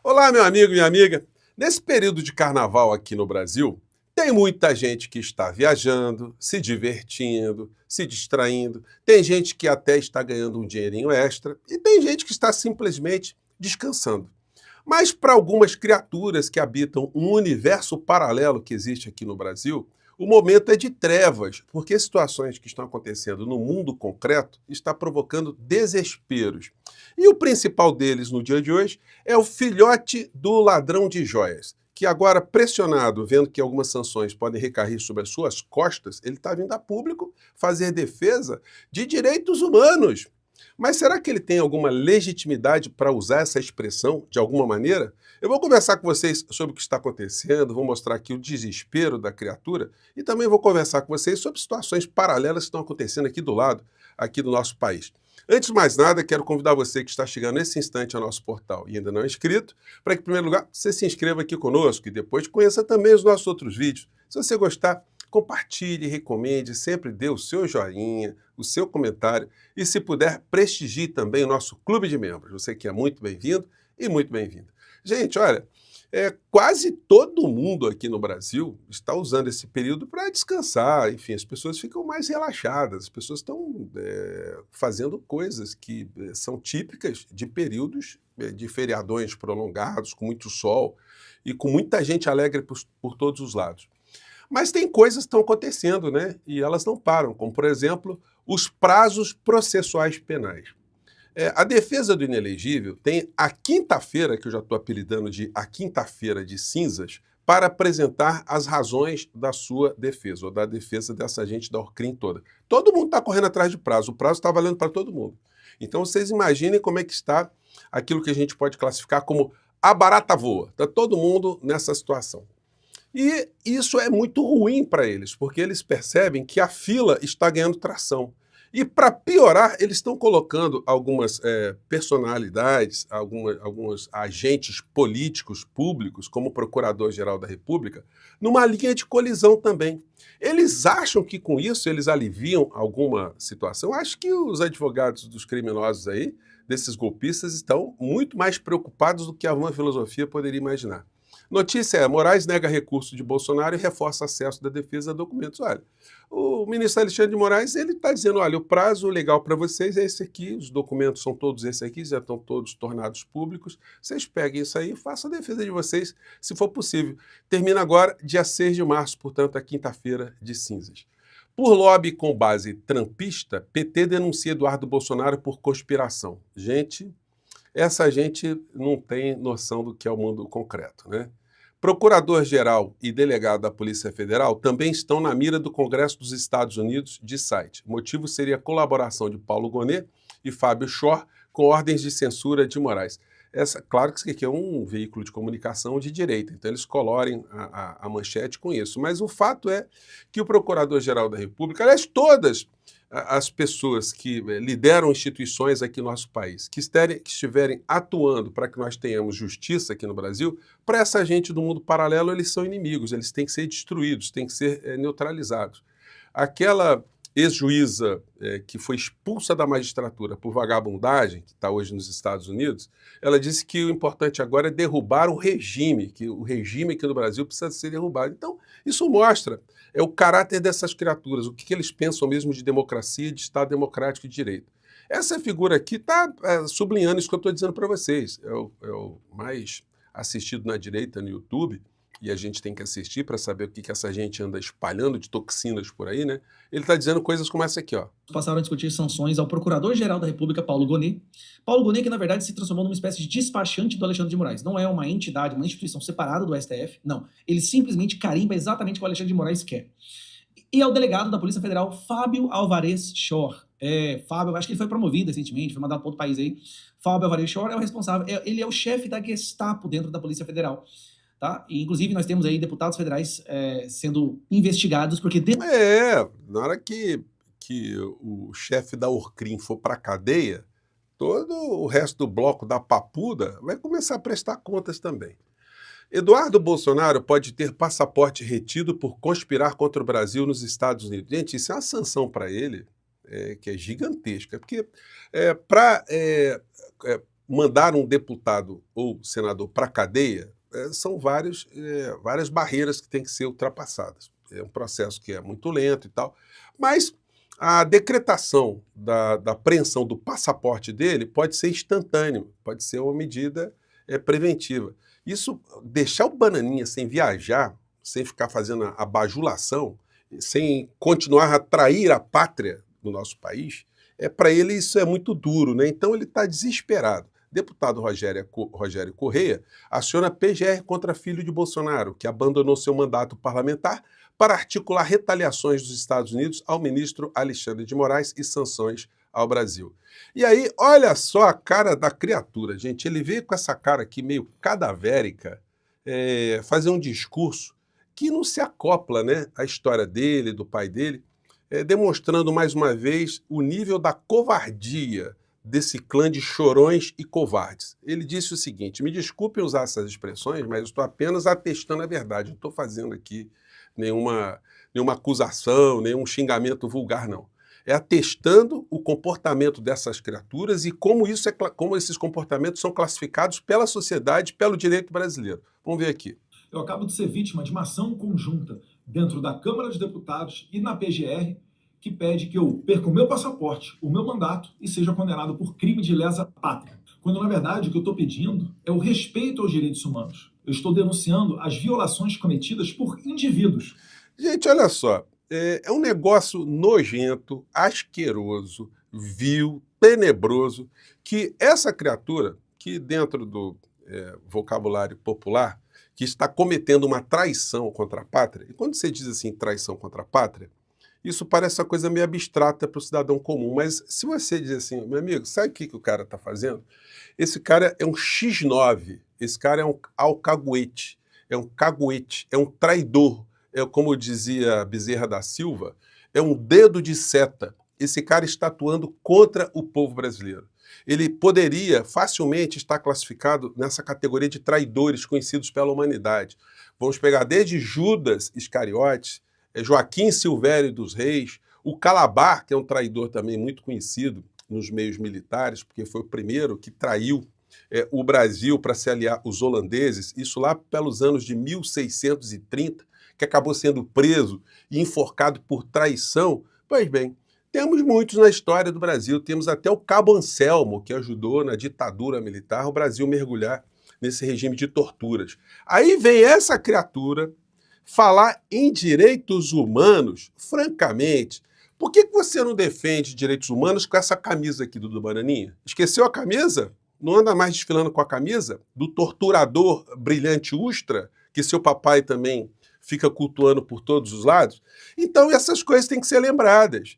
Olá, meu amigo, minha amiga. Nesse período de carnaval aqui no Brasil, tem muita gente que está viajando, se divertindo, se distraindo. Tem gente que até está ganhando um dinheirinho extra e tem gente que está simplesmente descansando. Mas para algumas criaturas que habitam um universo paralelo que existe aqui no Brasil, o momento é de trevas, porque situações que estão acontecendo no mundo concreto está provocando desesperos. E o principal deles no dia de hoje é o filhote do ladrão de joias, que agora, pressionado, vendo que algumas sanções podem recair sobre as suas costas, ele está vindo a público fazer defesa de direitos humanos. Mas será que ele tem alguma legitimidade para usar essa expressão de alguma maneira? Eu vou conversar com vocês sobre o que está acontecendo, vou mostrar aqui o desespero da criatura e também vou conversar com vocês sobre situações paralelas que estão acontecendo aqui do lado, aqui do nosso país. Antes de mais nada, quero convidar você que está chegando nesse instante ao nosso portal e ainda não é inscrito, para que, em primeiro lugar, você se inscreva aqui conosco e depois conheça também os nossos outros vídeos. Se você gostar, compartilhe, recomende, sempre dê o seu joinha, o seu comentário e, se puder, prestigie também o nosso clube de membros. Você que é muito bem-vindo e muito bem-vinda. Gente, olha, quase todo mundo aqui no Brasil está usando esse período para descansar. Enfim, as pessoas ficam mais relaxadas, as pessoas estão fazendo coisas que são típicas de períodos de feriadões prolongados, com muito sol e com muita gente alegre por todos os lados. Mas tem coisas que estão acontecendo, né? E elas não param, como, por exemplo, os prazos processuais penais. A defesa do inelegível tem a quinta-feira, que eu já estou apelidando de a quinta-feira de cinzas, para apresentar as razões da sua defesa, ou da defesa dessa gente da Orcrim toda. Todo mundo está correndo atrás de prazo, o prazo está valendo para todo mundo. Então vocês imaginem como é que está aquilo que a gente pode classificar como a barata voa. Está todo mundo nessa situação. E isso é muito ruim para eles, porque eles percebem que a fila está ganhando tração. E para piorar, eles estão colocando algumas personalidades, alguns agentes políticos públicos, como o Procurador-Geral da República, numa linha de colisão também. Eles acham que com isso eles aliviam alguma situação. Acho que os advogados dos criminosos aí, desses golpistas, estão muito mais preocupados do que a vã filosofia poderia imaginar. Notícia é: Moraes nega recurso de Bolsonaro e reforça acesso da defesa a documentos. Olha, o ministro Alexandre de Moraes ele está dizendo, olha, o prazo legal para vocês é esse aqui, os documentos são todos esses aqui, já estão todos tornados públicos, vocês peguem isso aí e façam a defesa de vocês, se for possível. Termina agora, dia 6 de março, portanto, a quinta-feira de cinzas. Por lobby com base trampista, PT denuncia Eduardo Bolsonaro por conspiração. Gente, essa gente não tem noção do que é o mundo concreto, né? Procurador-geral e delegado da Polícia Federal também estão na mira do Congresso dos Estados Unidos de site. O motivo seria a colaboração de Paulo Gonet e Fábio Shor com ordens de censura de Moraes. Claro que isso aqui é um veículo de comunicação de direita, então eles colorem a manchete com isso. Mas o fato é que o Procurador-Geral da República, aliás, todas as pessoas que lideram instituições aqui no nosso país, que estiverem atuando para que nós tenhamos justiça aqui no Brasil, para essa gente do mundo paralelo, eles são inimigos, eles têm que ser destruídos, têm que ser neutralizados. Aquela ex-juíza que foi expulsa da magistratura por vagabundagem, que está hoje nos Estados Unidos, ela disse que o importante agora é derrubar o regime, que o regime aqui no Brasil precisa ser derrubado. Então, isso mostra o caráter dessas criaturas, o que eles pensam mesmo de democracia, de Estado democrático e de direito. Essa figura aqui está sublinhando isso que eu estou dizendo para vocês. É o mais assistido na direita no YouTube, e a gente tem que assistir para saber o que essa gente anda espalhando de toxinas por aí, né? Ele está dizendo coisas como essa aqui, ó. Passaram a discutir sanções ao Procurador-Geral da República, Paulo Gonet. Paulo Gonet, que na verdade se transformou numa espécie de despachante do Alexandre de Moraes. Não é uma entidade, uma instituição separada do STF, não. Ele simplesmente carimba exatamente o que o Alexandre de Moraes quer. E é o delegado da Polícia Federal, Fábio Alvarez Shor. Fábio, acho que ele foi promovido recentemente, foi mandado para outro país aí. Fábio Alvarez Shor é o responsável, ele é o chefe da Gestapo dentro da Polícia Federal. Tá? E, inclusive, nós temos aí deputados federais sendo investigados porque... Na hora que o chefe da Orcrim for para a cadeia, todo o resto do bloco da Papuda vai começar a prestar contas também. Eduardo Bolsonaro pode ter passaporte retido por conspirar contra o Brasil nos Estados Unidos. Gente, isso é uma sanção para ele que é gigantesca, porque para mandar um deputado ou senador para a cadeia, são várias barreiras que têm que ser ultrapassadas. É um processo que é muito lento e tal, mas a decretação da apreensão do passaporte dele pode ser instantâneo, pode ser uma medida preventiva. Isso, deixar o Bananinha sem viajar, sem ficar fazendo a bajulação, sem continuar a trair a pátria do nosso país, para ele isso é muito duro, né? Então ele está desesperado. Deputado Rogério Correia aciona PGR contra filho de Bolsonaro, que abandonou seu mandato parlamentar para articular retaliações dos Estados Unidos ao ministro Alexandre de Moraes e sanções ao Brasil. E aí, olha só a cara da criatura, gente. Ele veio com essa cara aqui meio cadavérica, fazer um discurso que não se acopla, né, à história dele, do pai dele, demonstrando mais uma vez o nível da covardia desse clã de chorões e covardes. Ele disse o seguinte: me desculpe usar essas expressões, mas eu estou apenas atestando a verdade, não estou fazendo aqui nenhuma acusação, nenhum xingamento vulgar, não. É atestando o comportamento dessas criaturas e como esses comportamentos são classificados pela sociedade, pelo direito brasileiro. Vamos ver aqui. Eu acabo de ser vítima de uma ação conjunta dentro da Câmara dos Deputados e na PGR que pede que eu perca o meu passaporte, o meu mandato e seja condenado por crime de lesa pátria. Quando, na verdade, o que eu estou pedindo é o respeito aos direitos humanos. Eu estou denunciando as violações cometidas por indivíduos. Gente, olha só, é um negócio nojento, asqueroso, vil, tenebroso, que essa criatura, que dentro do vocabulário popular, que está cometendo uma traição contra a pátria, e quando você diz assim, traição contra a pátria, isso parece uma coisa meio abstrata para o cidadão comum, mas se você diz assim, meu amigo, sabe o que o cara está fazendo? Esse cara é um X9, esse cara é um alcaguete, é um caguete, é um traidor, como dizia Bezerra da Silva, é um dedo de seta. Esse cara está atuando contra o povo brasileiro. Ele poderia facilmente estar classificado nessa categoria de traidores conhecidos pela humanidade. Vamos pegar desde Judas Iscariotes, Joaquim Silvério dos Reis, o Calabar, que é um traidor também muito conhecido nos meios militares, porque foi o primeiro que traiu o Brasil para se aliar aos holandeses, isso lá pelos anos de 1630, que acabou sendo preso e enforcado por traição. Pois bem, temos muitos na história do Brasil, temos até o Cabo Anselmo, que ajudou na ditadura militar o Brasil mergulhar nesse regime de torturas. Aí vem essa criatura falar em direitos humanos, francamente. Por que você não defende direitos humanos com essa camisa aqui do Bananinha? Esqueceu a camisa? Não anda mais desfilando com a camisa do torturador brilhante Ustra, que seu papai também fica cultuando por todos os lados? Então essas coisas têm que ser lembradas.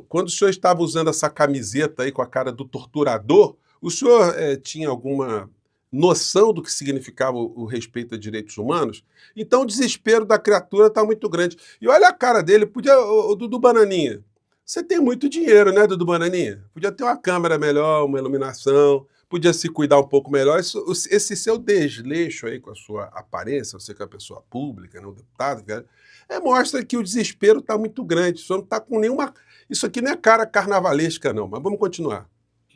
Quando o senhor estava usando essa camiseta aí com a cara do torturador, o senhor tinha alguma noção do que significava o respeito a direitos humanos? Então o desespero da criatura está muito grande. E olha a cara dele, o Dudu Bananinha, você tem muito dinheiro, né, Dudu Bananinha? Podia ter uma câmera melhor, uma iluminação, podia se cuidar um pouco melhor. Esse seu desleixo aí com a sua aparência, você que é uma pessoa pública, né, um deputado, mostra que o desespero está muito grande. Isso não está com nenhuma... Isso aqui não é cara carnavalesca, não, mas vamos continuar.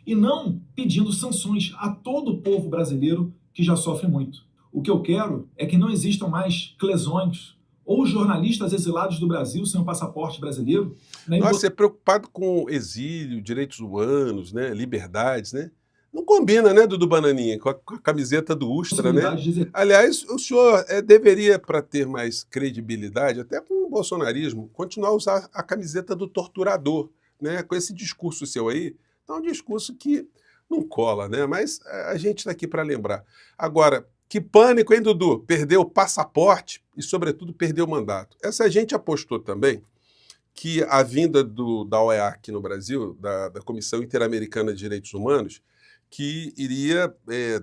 E não pedindo sanções a todo o povo brasileiro que já sofre muito. O que eu quero é que não existam mais clesões ou jornalistas exilados do Brasil sem o passaporte brasileiro. Nossa, é preocupado com exílio, direitos humanos, né, liberdades, né? Não combina, né, Dudu Bananinha, com a camiseta do Ustra, né? Aliás, o senhor deveria, para ter mais credibilidade, até com o bolsonarismo, continuar a usar a camiseta do torturador, né? Com esse discurso seu aí, é um discurso que não cola, né? Mas a gente está aqui para lembrar. Agora, que pânico, hein, Dudu? Perdeu o passaporte e, sobretudo, perdeu o mandato. Essa gente apostou também que a vinda da OEA aqui no Brasil, da Comissão Interamericana de Direitos Humanos, que iria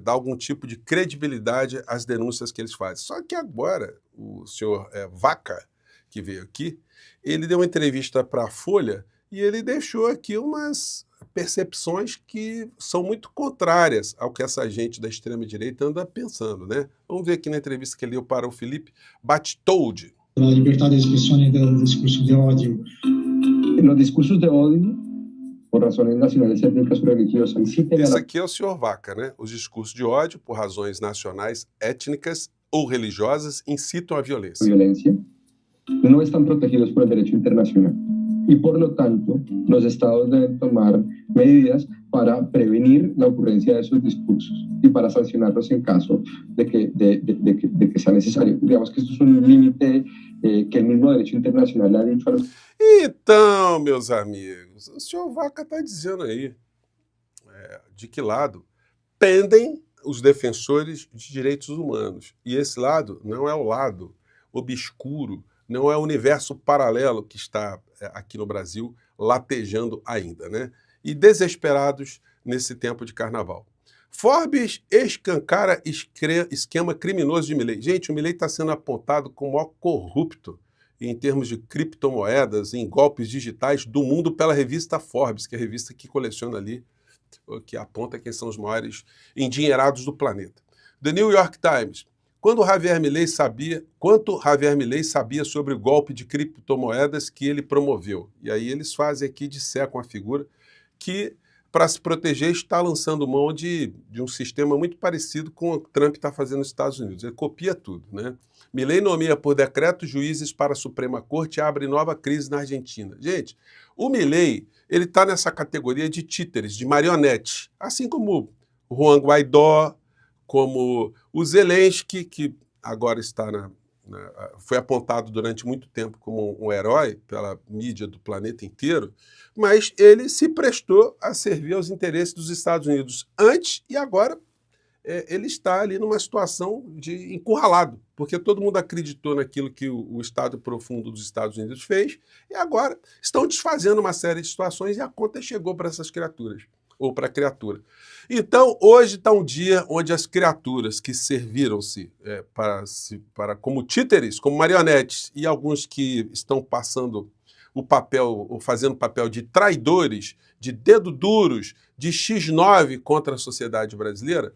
dar algum tipo de credibilidade às denúncias que eles fazem. Só que agora, o senhor Vaca, que veio aqui, ele deu uma entrevista para a Folha e ele deixou aqui umas percepções que são muito contrárias ao que essa gente da extrema-direita anda pensando, né? Vamos ver aqui na entrevista que ele deu para o Felipe Batistoude. A liberdade de expressão e do discurso de ódio. Los discursos de odio, por razones nacionales, étnicas o religiosas, inciten a Esse la aqui é o senhor Vaca, né? Os discursos de ódio por razões nacionais, étnicas ou religiosas incitam a violência. violencia, no están protegidos por el derecho internacional. Y por lo tanto, los estados deben tomar medidas para prevenir la ocurrencia de esos discursos y para sancionarlos en caso de que sea necesario. Digamos que esto es un límite que el mismo derecho internacional le ha dicho a los... Então, meus amigos, o senhor Vaca está dizendo aí de que lado pendem os defensores de direitos humanos. E esse lado não é o lado obscuro, não é o universo paralelo que está aqui no Brasil latejando ainda, né? E desesperados nesse tempo de carnaval. Forbes escancara esquema criminoso de Milei. Gente, o Milei está sendo apontado como o maior corrupto em termos de criptomoedas, em golpes digitais do mundo pela revista Forbes, que é a revista que coleciona ali, que aponta quem são os maiores endinheirados do planeta. The New York Times. Quanto Javier Milei sabia sobre o golpe de criptomoedas que ele promoveu? E aí eles fazem aqui, dissecam a figura que, para se proteger, está lançando mão de um sistema muito parecido com o que Trump está fazendo nos Estados Unidos. Ele copia tudo, né? Milei nomeia por decreto juízes para a Suprema Corte e abre nova crise na Argentina. Gente, o Milei, ele está nessa categoria de títeres, de marionete, assim como o Juan Guaidó, como o Zelensky, que agora está foi apontado durante muito tempo como um herói pela mídia do planeta inteiro, mas ele se prestou a servir aos interesses dos Estados Unidos antes e agora ele está ali numa situação de encurralado, porque todo mundo acreditou naquilo que o Estado Profundo dos Estados Unidos fez e agora estão desfazendo uma série de situações e a conta chegou para essas criaturas, ou para a criatura. Então, hoje está um dia onde as criaturas que serviram-se como títeres, como marionetes, e alguns que estão passando o papel, ou fazendo papel de traidores, de dedo duros, de X9 contra a sociedade brasileira,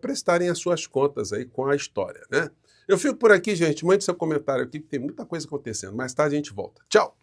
prestarem as suas contas aí com a história, né? Eu fico por aqui, gente. Mande seu comentário aqui, que tem muita coisa acontecendo. Mais tarde a gente volta. Tchau!